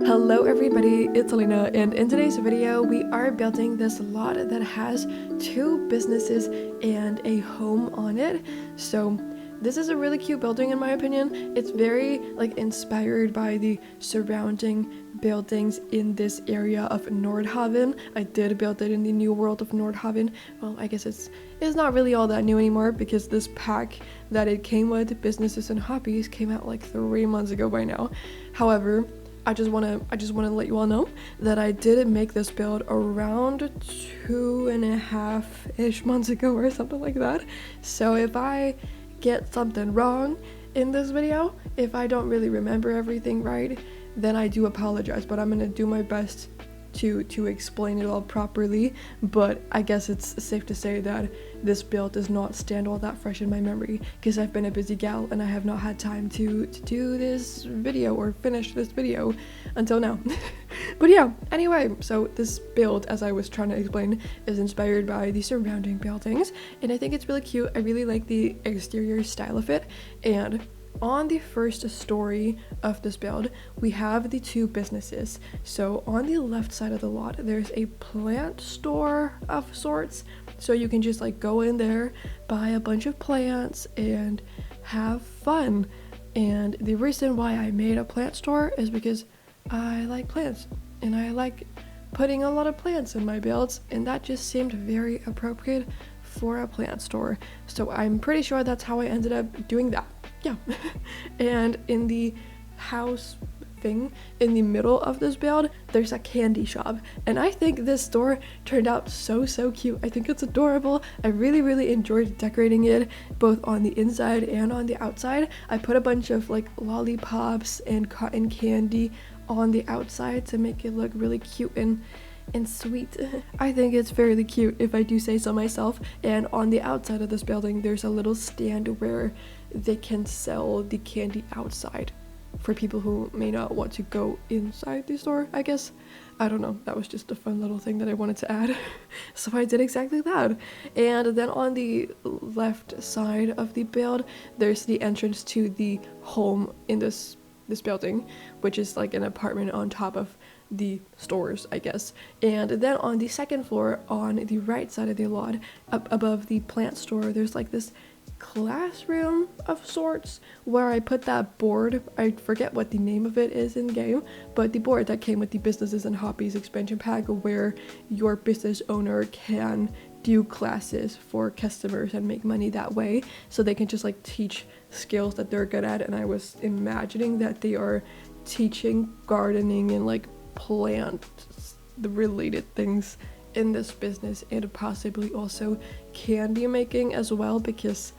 Hello everybody, it's Lena, and in today's video we are building this lot that has two businesses and a home on it. So this is a really cute building in my opinion. It's very inspired by the surrounding buildings in this area of Nordhaven. I did build it in the new world of Nordhaven. Well, I guess it's not really all that new anymore because this pack that it came with, Businesses and Hobbies, came out like 3 months ago by now. However, I just wanna let you all know that I did make this build around 2.5-ish months ago or something like that. So if I get something wrong in this video, if I don't really remember everything right, then I do apologize, but I'm gonna do my best to explain it all properly. But I guess it's safe to say that this build does not stand all that fresh in my memory because I've been a busy gal and I have not had time to do this video or finish this video until now. But yeah, anyway, so this build, as I was trying to explain, is inspired by the surrounding buildings, and I think it's really cute. I really like the exterior style of it. And on the first story of this build, we have the two businesses. So on the left side of the lot, there's a plant store of sorts. So you can just go in there, buy a bunch of plants, and have fun. And the reason why I made a plant store is because I like plants, and I like putting a lot of plants in my builds, and that just seemed very appropriate for a plant store. So I'm pretty sure that's how I ended up doing that. Yeah. And in the house thing in the middle of this build, there's a candy shop, and I think this store turned out so cute. I think it's adorable. I really enjoyed decorating it both on the inside and on the outside. I put a bunch of lollipops and cotton candy on the outside to make it look really cute and sweet. I think it's fairly cute if I do say so myself. And on the outside of this building, there's a little stand where they can sell the candy outside for people who may not want to go inside the store, I guess. I don't know, that was just a fun little thing that I wanted to add. So I did exactly that. And then on the left side of the build, there's the entrance to the home in this building, which is like an apartment on top of the stores, I guess. And then on the second floor, on the right side of the lot, up above the plant store, there's this classroom of sorts where I put that board. I forget what the name of it is in game, but the board that came with the Businesses and Hobbies expansion pack, where your business owner can do classes for customers and make money that way, so they can just teach skills that they're good at. And I was imagining that they are teaching gardening and plant the related things in this business, and possibly also candy making as well, because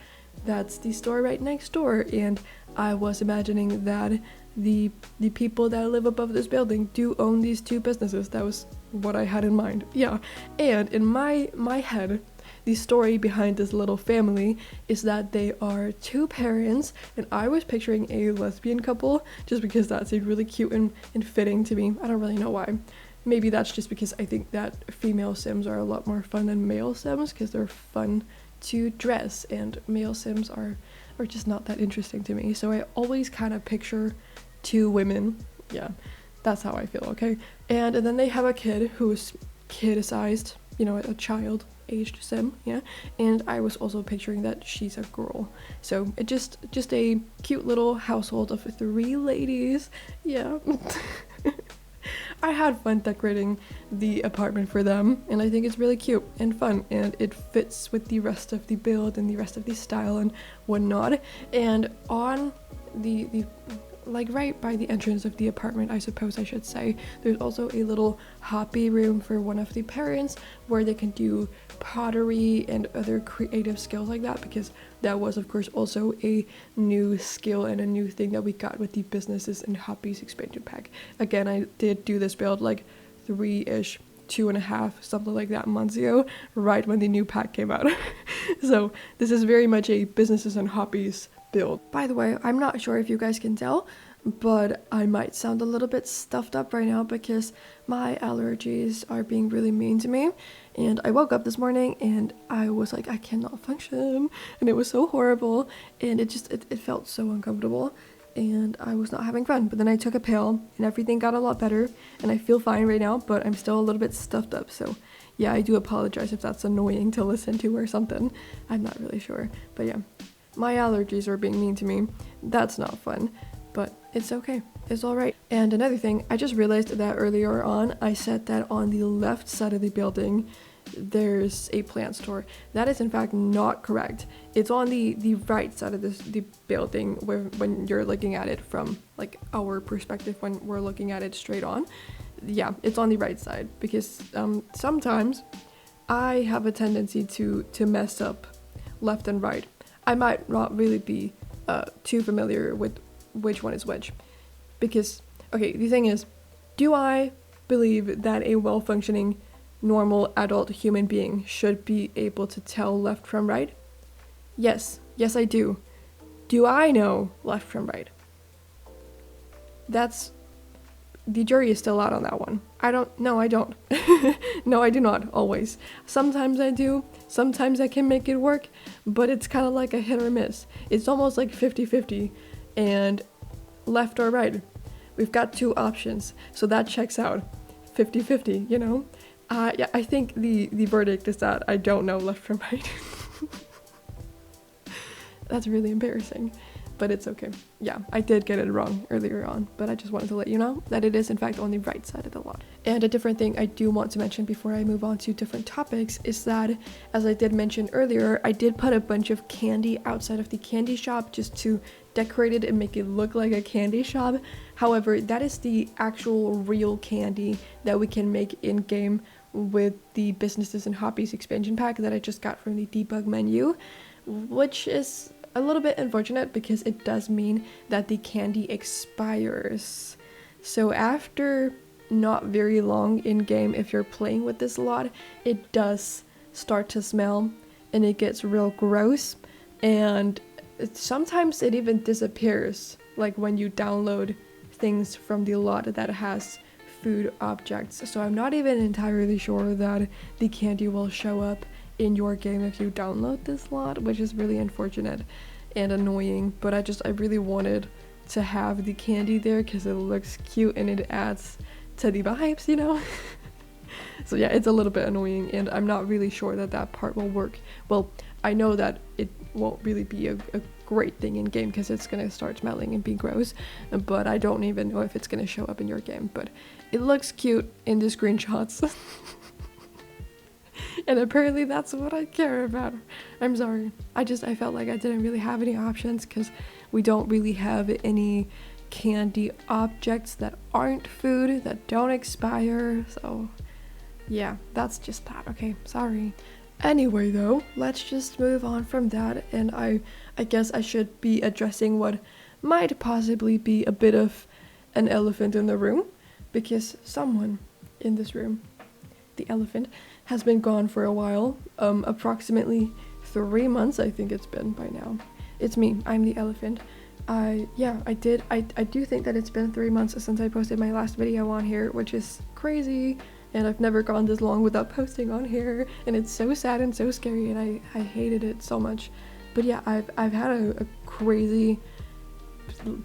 that's the store right next door. And I was imagining that the people that live above this building do own these two businesses. That was what I had in mind. Yeah. And in my head, the story behind this little family is that they are two parents, and I was picturing a lesbian couple just because that seemed really cute and fitting to me. I don't really know why. Maybe that's just because I think that female Sims are a lot more fun than male Sims because they're fun to dress, and male Sims are just not that interesting to me. So I always kind of picture two women. Yeah, that's how I feel, okay? And then they have a kid who's kid-sized, a child aged Sim, yeah. And I was also picturing that she's a girl. So it just a cute little household of 3 ladies. Yeah. I had fun decorating the apartment for them, and I think it's really cute and fun, and it fits with the rest of the build and the rest of the style and whatnot. And on the right by the entrance of the apartment, I suppose I should say, there's also a little hobby room for one of the parents where they can do pottery and other creative skills like that, because that was of course also a new skill and a new thing that we got with the Businesses and Hobbies expansion pack. Again, I did do this build 3-ish, 2.5, something like that months ago, right when the new pack came out. So this is very much a Businesses and Hobbies build. By the way, I'm not sure if you guys can tell, but I might sound a little bit stuffed up right now because my allergies are being really mean to me. And I woke up this morning and I was I cannot function, and it was so horrible, and it felt so uncomfortable. and I was not having fun. But then I took a pill and everything got a lot better, and I feel fine right now, but I'm still a little bit stuffed up. So yeah, I do apologize if that's annoying to listen to or something. I'm not really sure. But yeah, my allergies are being mean to me. That's not fun, but it's okay. It's all right. And another thing, I just realized that earlier on, I said that on the left side of the building, there's a plant store. That is in fact not correct. It's on the right side of the building when you're looking at it from like our perspective when we're looking at it straight on. Yeah, it's on the right side because sometimes I have a tendency to mess up left and right. I might not really be too familiar with which one is which because, okay, the thing is, do I believe that a well-functioning normal adult human being should be able to tell left from right? Yes I do. Do I know left from right? The jury is still out on that one. I don't. No, I don't. No, I do not always. Sometimes I do. Sometimes I can make it work, but it's kind of like a hit or miss. It's almost like 50-50, and left or right. We've got two options, so that checks out. 50-50, you know? Yeah, I think the verdict is that I don't know left from right. That's really embarrassing, but it's okay. Yeah, I did get it wrong earlier on, but I just wanted to let you know that it is in fact on the right side of the lot. And a different thing I do want to mention before I move on to different topics is that, as I did mention earlier, I did put a bunch of candy outside of the candy shop just to decorate it and make it look like a candy shop. However, that is the actual real candy that we can make in-game with the Businesses and Hobbies expansion pack that I just got from the debug menu, which is a little bit unfortunate because it does mean that the candy expires. So after not very long in game, if you're playing with this a lot, it does start to smell and it gets real gross, and sometimes it even disappears, like when you download things from the lot that has food objects. So I'm not even entirely sure that the candy will show up in your game if you download this lot, which is really unfortunate and annoying, but I really wanted to have the candy there because it looks cute and it adds to the vibes, you know? So yeah, it's a little bit annoying, and I'm not really sure that part will work. Well, I know that it won't really be a great thing in game because it's gonna start smelling and be gross, but I don't even know if it's gonna show up in your game, but it looks cute in the screenshots. And apparently that's what I care about. I'm sorry. I felt like I didn't really have any options because we don't really have any candy objects that aren't food, that don't expire. So yeah, that's just that. Okay, sorry. Anyway though, let's just move on from that, and I guess I should be addressing what might possibly be a bit of an elephant in the room, because someone in this room, the elephant, has been gone for a while, approximately 3 months I think it's been by now. It's me, I'm the elephant. I do think that it's been 3 months since I posted my last video on here, which is crazy, and I've never gone this long without posting on here, and it's so sad and so scary, and I hated it so much. But yeah, I've had a crazy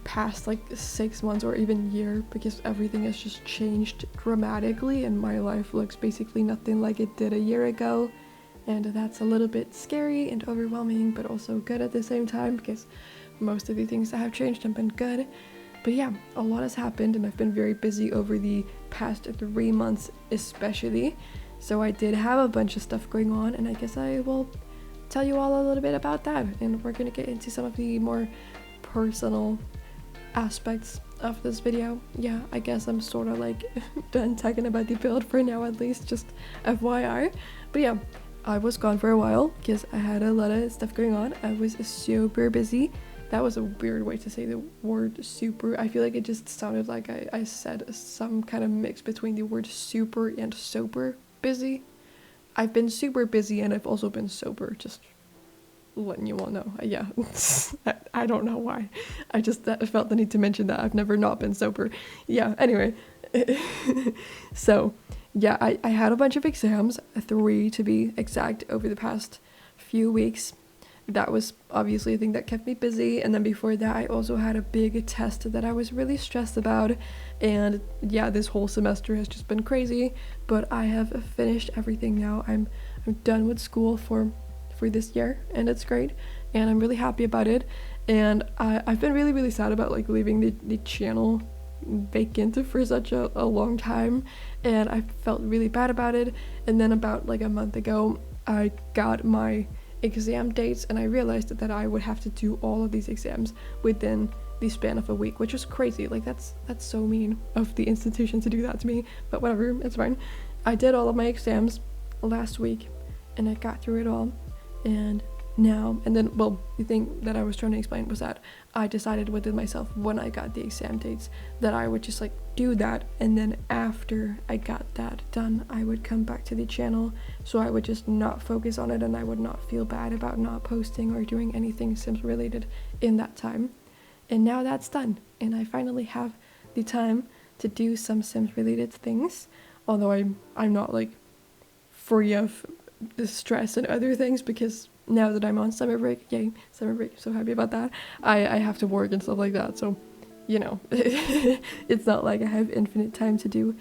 past like 6 months or even year, because everything has just changed dramatically and my life looks basically nothing like it did a year ago, and that's a little bit scary and overwhelming, but also good at the same time because most of the things that have changed have been good. But yeah, a lot has happened and I've been very busy over the past 3 months especially, so I did have a bunch of stuff going on, and I guess I will tell you all a little bit about that, and we're gonna get into some of the more personal aspects of this video. Yeah, I guess I'm sort of like done talking about the build for now, at least, just FYI. But yeah, I was gone for a while because I had a lot of stuff going on. I was super busy. That was a weird way to say the word super. I feel like it just sounded like I said some kind of mix between the word super and sober busy. I've been super busy and I've also been sober, just letting you all know. Yeah, I don't know why. I just felt the need to mention that. I've never not been sober. Yeah, anyway. So, yeah, I had a bunch of exams, 3 to be exact, over the past few weeks. that was obviously a thing that kept me busy. And then before that, I also had a big test that I was really stressed about. And yeah, this whole semester has just been crazy, but I have finished everything now. I'm done with school for this year, and it's great, and I'm really happy about it. And I've been really, really sad about like leaving the channel vacant for such a long time, and I felt really bad about it. And then about like a month ago, I got my exam dates, and I realized that I would have to do all of these exams within the span of a week, which was crazy. Like that's so mean of the institution to do that to me, but whatever, it's fine. I did all of my exams last week, and I got through it all. And now, and then, well, the thing that I was trying to explain was that I decided within myself when I got the exam dates that I would just like do that, and then after I got that done, I would come back to the channel, so I would just not focus on it, and I would not feel bad about not posting or doing anything Sims related in that time. And now that's done, and I finally have the time to do some Sims related things, although I'm not like free of the stress and other things, because now that I'm on summer break, yay, summer break, so happy about that, I have to work and stuff like that, so, you know, it's not like I have infinite time to do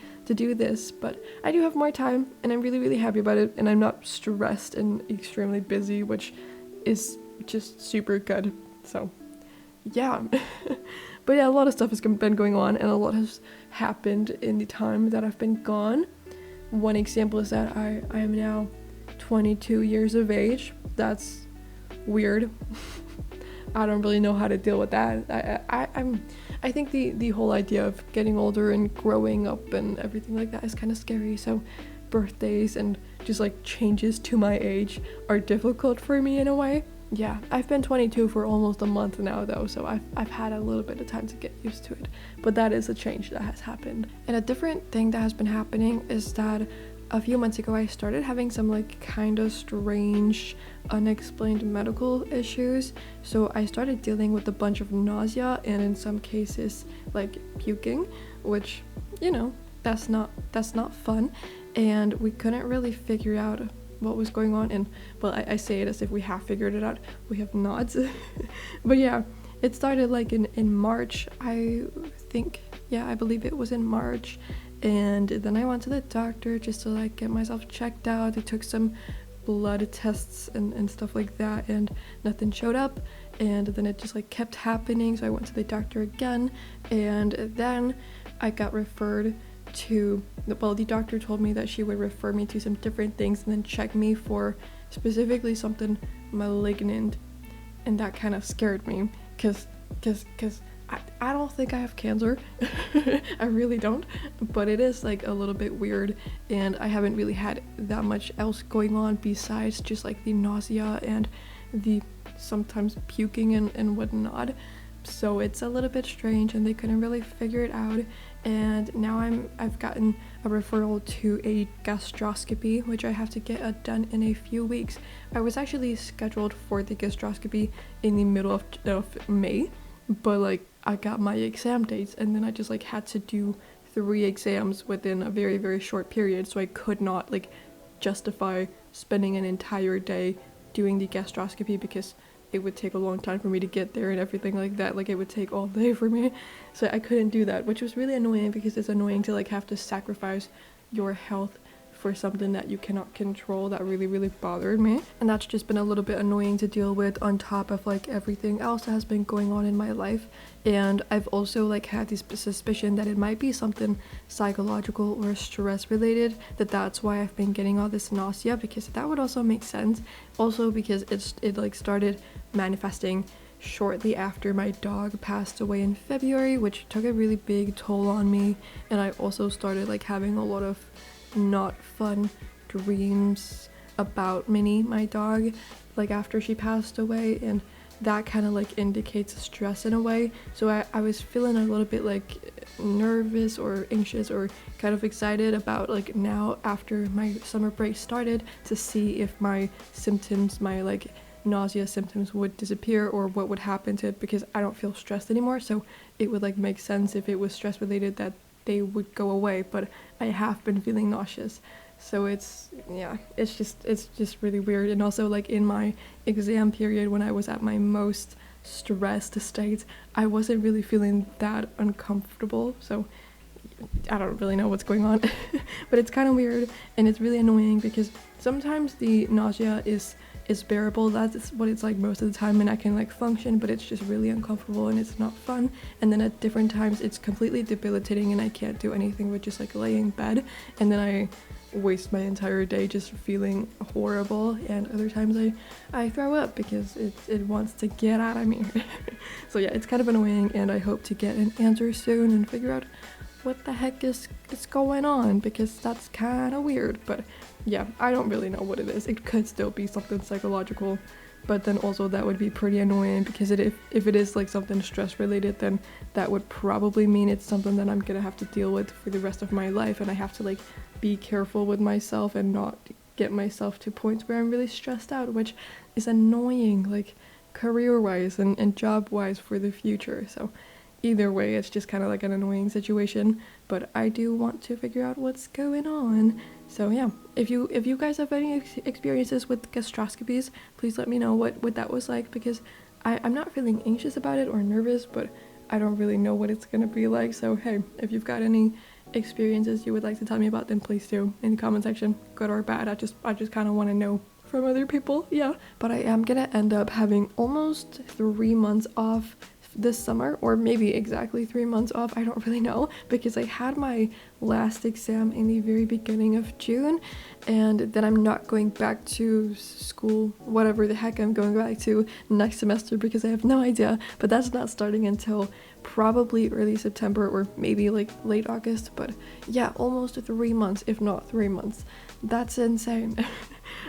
this, but I do have more time, and I'm really, really happy about it, and I'm not stressed and extremely busy, which is just super good, so, yeah. But yeah, a lot of stuff has been going on, and a lot has happened in the time that I've been gone. One example is that I am now 22 years of age. That's weird. I don't really know how to deal with that. I think the whole idea of getting older and growing up and everything like that is kind of scary. So birthdays and just like changes to my age are difficult for me in a way. Yeah, I've been 22 for almost a month now though, so I've had a little bit of time to get used to it. But that is a change that has happened. And a different thing that has been happening is that a few months ago I started having some like kind of strange, unexplained medical issues. So I started dealing with a bunch of nausea, and in some cases like puking, which, you know, that's not fun. And we couldn't really figure out what was going on, and well, I say it as if we have figured it out. We have not. But yeah, it started like in March, I think. Yeah, I believe it was in March. And then I went to the doctor just to like get myself checked out. They took some blood tests and stuff like that, and nothing showed up. And then it just like kept happening, so I went to the doctor again, and then I got referred to, well, the doctor told me that she would refer me to some different things and then check me for specifically something malignant, and that kind of scared me, because I don't think I have cancer. I really don't, but it is like a little bit weird, and I haven't really had that much else going on besides just like the nausea and the sometimes puking and whatnot. So it's a little bit strange, and they couldn't really figure it out. And now I've gotten a referral to a gastroscopy, which I have to get done in a few weeks. I was actually scheduled for the gastroscopy in the middle of May, but like I got my exam dates, and then I just like had to do 3 exams within a very, very short period, so I could not like justify spending an entire day doing the gastroscopy, because it would take a long time for me to get there and everything like that. Like it would take all day for me, so I couldn't do that, which was really annoying, because it's annoying to like have to sacrifice your health for something that you cannot control. That really, really bothered me, and that's just been a little bit annoying to deal with on top of like everything else that has been going on in my life. And I've also like had this suspicion that it might be something psychological or stress related, that's why I've been getting all this nausea, because that would also make sense. Also because it like started manifesting shortly after my dog passed away in February, which took a really big toll on me. And I also started like having a lot of not fun dreams about Minnie, my dog, like after she passed away, and that kind of like indicates stress in a way. So I was feeling a little bit like nervous or anxious or kind of excited about like now after my summer break started to see if my symptoms, my like nausea symptoms would disappear, or what would happen to it, because I don't feel stressed anymore. So it would like make sense if it was stress related that they would go away, but I have been feeling nauseous So it's just really weird. And also, like, in my exam period when I was at my most stressed state, I wasn't really feeling that uncomfortable. So I don't really know what's going on. But it's kind of weird, and it's really annoying because sometimes the nausea is bearable. That's what it's like most of the time, and I can like function, but it's just really uncomfortable and it's not fun. And then at different times it's completely debilitating and I can't do anything but just like lay in bed, and then I waste my entire day just feeling horrible. And other times I throw up because it wants to get out of me. So yeah, it's kind of annoying, and I hope to get an answer soon and figure out what the heck is going on, because that's kind of weird. But yeah, I don't really know what it is. It could still be something psychological, but then also that would be pretty annoying, because if it is like something stress related, then that would probably mean it's something that I'm gonna have to deal with for the rest of my life, and I have to like be careful with myself and not get myself to points where I'm really stressed out, which is annoying, like career wise and job wise for the future. So either way, it's just kind of like an annoying situation, but I do want to figure out what's going on. So yeah, if you guys have any experiences with gastroscopies, please let me know what that was like, because I'm not feeling anxious about it or nervous, but I don't really know what it's gonna be like. So hey, if you've got any experiences you would like to tell me about, then please do in the comment section, good or bad. I just kind of want to know from other people. Yeah, but I am gonna end up having almost 3 months off this summer, or maybe exactly 3 months off, I don't really know, because I had my last exam in the very beginning of June, and then I'm not going back to school, whatever the heck I'm going back to next semester, because I have no idea, but that's not starting until probably early September or maybe like late August. But yeah, almost 3 months, if not 3 months. That's insane.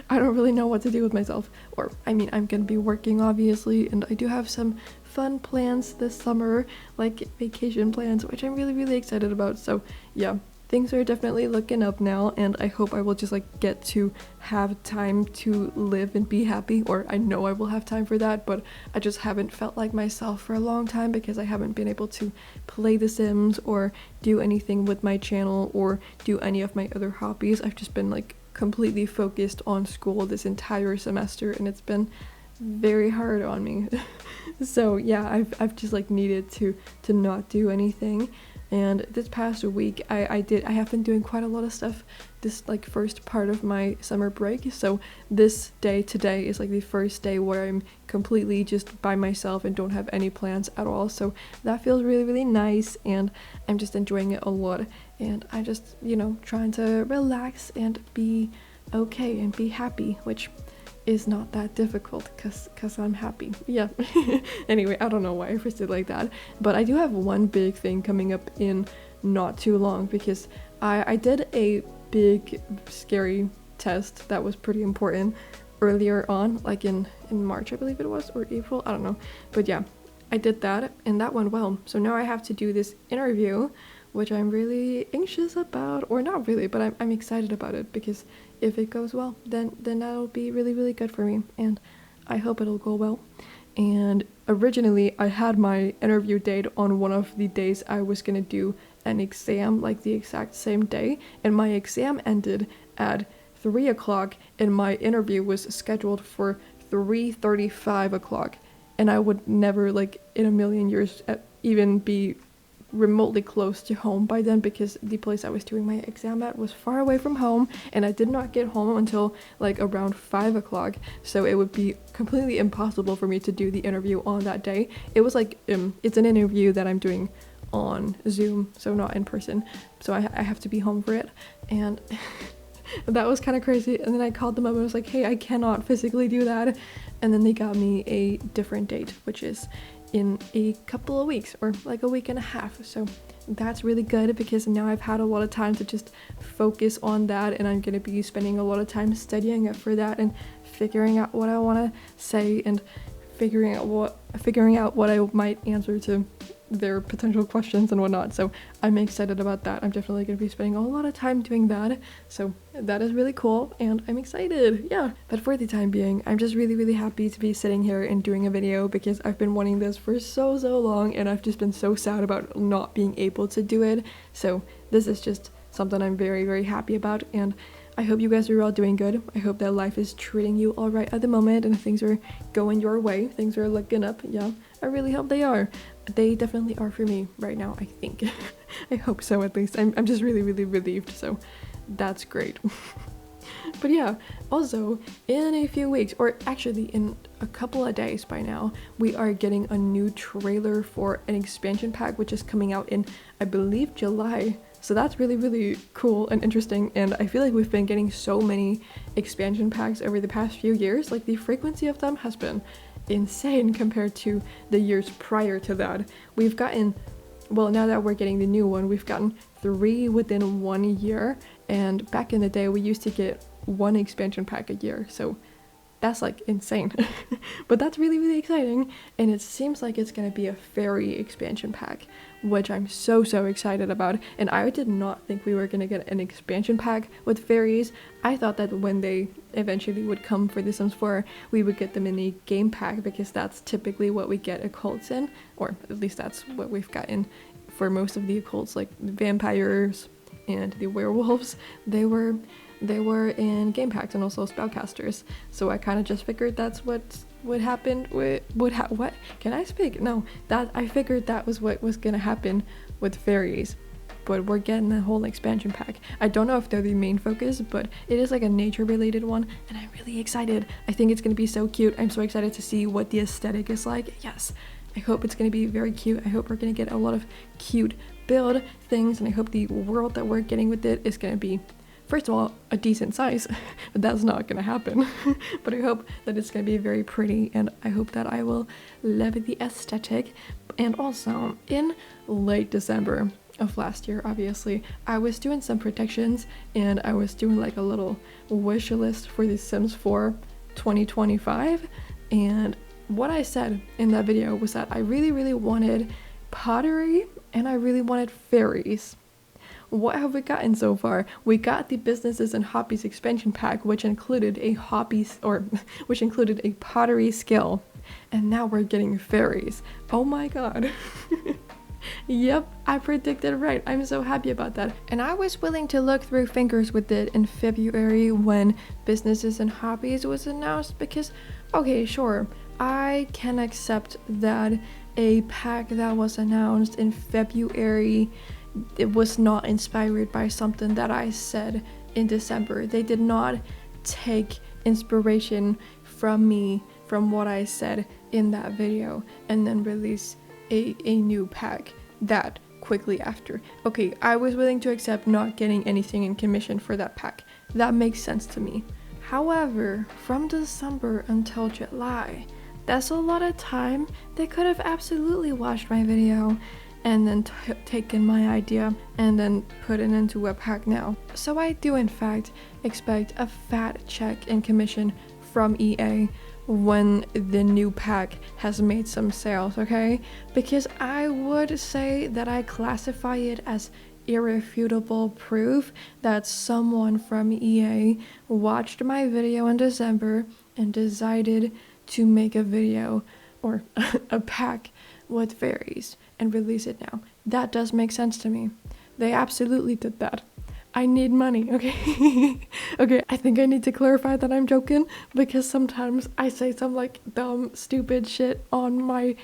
I don't really know what to do with myself, or I mean, I'm gonna be working obviously, and I do have some fun plans this summer, like vacation plans, which I'm really excited about. So yeah, things are definitely looking up now, and I hope I will just like get to have time to live and be happy, or I know I will have time for that, but I just haven't felt like myself for a long time because I haven't been able to play The Sims or do anything with my channel or do any of my other hobbies. I've just been like completely focused on school this entire semester, and it's been very hard on me. So yeah, I've just like needed to not do anything. And this past week I have been doing quite a lot of stuff this like first part of my summer break. So this day today is like the first day where I'm completely just by myself and don't have any plans at all. So that feels really nice, and I'm just enjoying it a lot. And I just, trying to relax and be okay and be happy, which is not that difficult because I'm happy. Yeah. Anyway, I don't know why I phrased it like that, but I do have one big thing coming up in not too long, because I did a big scary test that was pretty important earlier on, like in March I believe it was, or April, I don't know, but yeah, I did that and that went well. So now I have to do this interview, which I'm really anxious about, or not really, but I'm excited about it, because if it goes well, then that'll be really good for me, and I hope it'll go well. And originally I had my interview date on one of the days I was gonna do an exam, like the exact same day, and my exam ended at 3 o'clock and my interview was scheduled for 3:35 o'clock, and I would never, like in a million years, even be remotely close to home by then, because the place I was doing my exam at was far away from home, and I did not get home until like around 5 o'clock, so it would be completely impossible for me to do the interview on that day. It was like it's an interview that I'm doing on Zoom, so not in person, so I have to be home for it, and that was kind of crazy. And then I called them up and I was like, hey, I cannot physically do that, and then they got me a different date, which is in a couple of weeks, or like a week and a half. So that's really good, because now I've had a lot of time to just focus on that, and I'm gonna be spending a lot of time studying up for that and figuring out what I want to say, and figuring out what I might answer to their potential questions and whatnot. So I'm excited about that. I'm definitely going to be spending a lot of time doing that, so that is really cool, and I'm excited. Yeah, but for the time being, I'm just really happy to be sitting here and doing a video, because I've been wanting this for so long, and I've just been so sad about not being able to do it. So this is just something I'm very happy about, and I hope you guys are all doing good. I hope that life is treating you all right at the moment and things are going your way. Things are looking up. Yeah, I really hope they are. They definitely are for me right now, I think. I hope so, at least. I'm just really, really relieved, so that's great. But yeah, also in a few weeks, or actually in a couple of days by now, we are getting a new trailer for an expansion pack, which is coming out in, I believe, July. So that's really, really cool and interesting, and I feel like we've been getting so many expansion packs over the past few years. Like, the frequency of them has been insane compared to the years prior to that. We've gotten, well, now that we're getting the new one, we've gotten 3 within 1 year, and back in the day we used to get 1 expansion pack a year, so that's like insane. But that's really, really exciting, and it seems like it's gonna be a fairy expansion pack, which I'm so excited about. And I did not think we were gonna get an expansion pack with fairies. I thought that when they eventually would come for The Sims 4, we would get them in a game pack, because that's typically what we get occults in, or at least that's what we've gotten for most of the occults, like the vampires and the werewolves. They were in game packs, and also spellcasters. So I kind of just figured that's what would happen with what can I speak? No, that I figured that was what was gonna happen with fairies. But we're getting a whole expansion pack. I don't know if they're the main focus, but it is like a nature related one, and I'm really excited. I think it's gonna be so cute. I'm so excited to see what the aesthetic is like. Yes, I hope it's gonna be very cute. I hope we're gonna get a lot of cute build things, and I hope the world that we're getting with it is gonna be, first of all, a decent size, but that's not gonna happen. But I hope that it's gonna be very pretty, and I hope that I will love the aesthetic. And also, in late December of last year, obviously, I was doing some predictions, and I was doing like a little wish list for The Sims 4 2025, and what I said in that video was that I really, really wanted pottery, and I really wanted fairies. What have we gotten so far? We got the Businesses and Hobbies expansion pack, which included a which included a pottery skill, and now we're getting fairies. Oh my god. Yep, I predicted right. I'm so happy about that. And I was willing to look through fingers with it in February when Businesses and Hobbies was announced, because, okay, sure, I can accept that a pack that was announced in February, it was not inspired by something that I said in December. They did not take inspiration from me, from what I said in that video, and then release a new pack that quickly after. Okay, I was willing to accept not getting anything in commission for that pack. That makes sense to me. However, from December until July, that's a lot of time. They could have absolutely watched my video and then taken my idea and then put it into a pack now. So I do in fact expect a fat check in commission from EA when the new pack has made some sales, okay? Because I would say that I classify it as irrefutable proof that someone from EA watched my video in December and decided to make a video or a pack with fairies and release it now. That does make sense to me. They absolutely did that. I need money, okay? Okay, I think I need to clarify that I'm joking, because sometimes I say some like dumb, stupid shit on my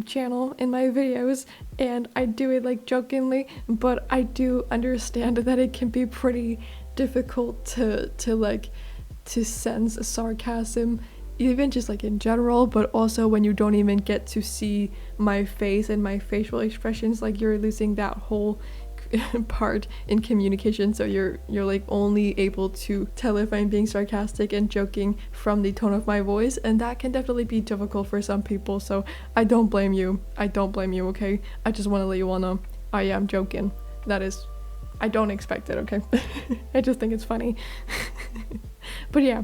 channel in my videos, and I do it like jokingly, but I do understand that it can be pretty difficult to sense sarcasm, even just like in general, but also when you don't even get to see my face and my facial expressions, like you're losing that whole part in communication, so you're like only able to tell if I'm being sarcastic and joking from the tone of my voice, and that can definitely be difficult for some people. So I don't blame you, okay? I just want to let you all know I am joking. That is, I don't expect it, okay? I just think it's funny. But yeah,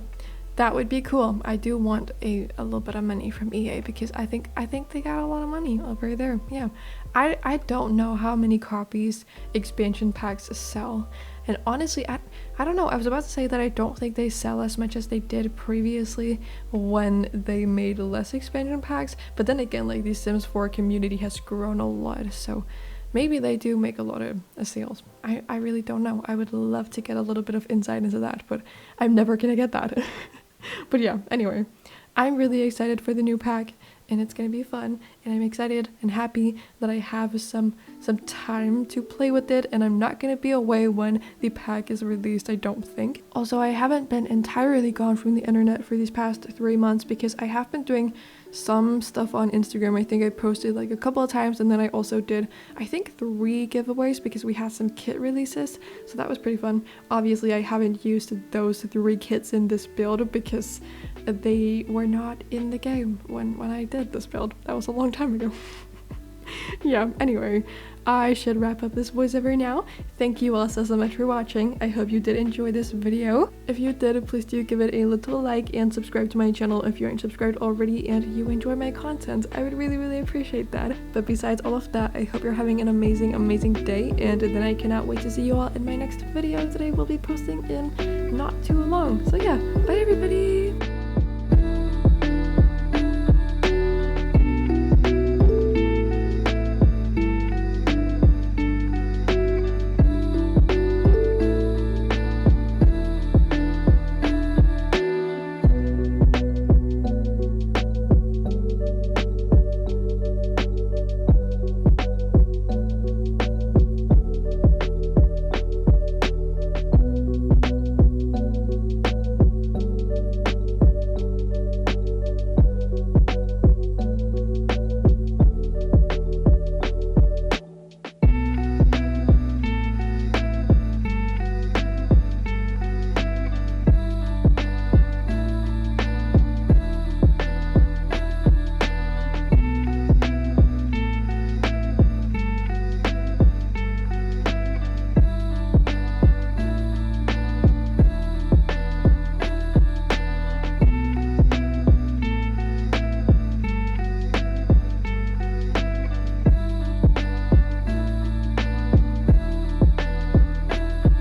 that would be cool. I do want a little bit of money from EA, because I think they got a lot of money over there. Yeah, I don't know how many copies expansion packs sell, and honestly, I don't know. I was about to say that I don't think they sell as much as they did previously when they made less expansion packs, but then again, like the Sims 4 community has grown a lot, so maybe they do make a lot of sales. I really don't know. I would love to get a little bit of insight into that, but I'm never gonna get that. But yeah, anyway, I'm really excited for the new pack, and it's gonna be fun, and I'm excited and happy that I have some time to play with it, and I'm not gonna be away when the pack is released, I don't think. Also, I haven't been entirely gone from the internet for these past 3 months because I have been doing some stuff on Instagram. I think I posted like a couple of times, and then I also did, I think, 3 giveaways because we had some kit releases, so that was pretty fun. Obviously, I haven't used those 3 kits in this build because they were not in the game when I did this build. That was a long time ago. Yeah, anyway, I should wrap up this voiceover now. Thank you all so much for watching. I hope you did enjoy this video. If you did, please do give it a little like and subscribe to my channel if you aren't subscribed already and you enjoy my content. I would really appreciate that. But besides all of that, I hope you're having an amazing day, and then I cannot wait to see you all in my next video that I will be posting in not too long. So yeah, bye everybody!